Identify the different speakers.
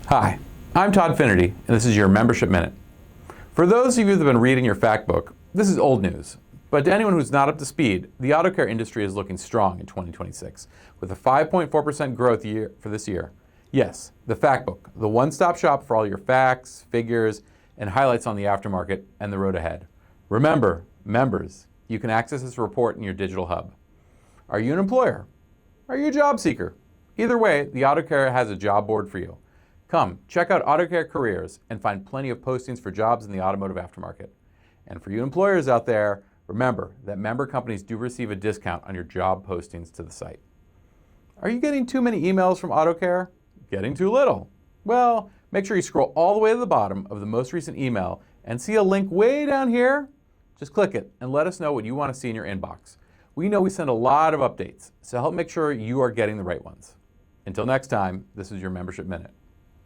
Speaker 1: Hi, I'm Todd Finnerty, and this is your Membership Minute. For those of you that have been reading your fact book, this is old news. But to anyone who's not up to speed, the auto care industry is looking strong in 2026, with a 5.4% growth year for this year. Yes, the fact book, the one-stop shop for all your facts, figures, and highlights on the aftermarket and the road ahead. Remember, members, you can access this report in your digital hub. Are you an employer? Are you a job seeker? Either way, the Auto Care has a job board for you. Come, check out Auto Care Careers and find plenty of postings for jobs in the automotive aftermarket. And for you employers out there, remember that member companies do receive a discount on your job postings to the site. Are you getting too many emails from Auto Care? Getting too little? Well, make sure you scroll all the way to the bottom of the most recent email and see a link way down here. Just click it and let us know what you want to see in your inbox. We know we send a lot of updates, so help make sure you are getting the right ones. Until next time, this is your Membership Minute.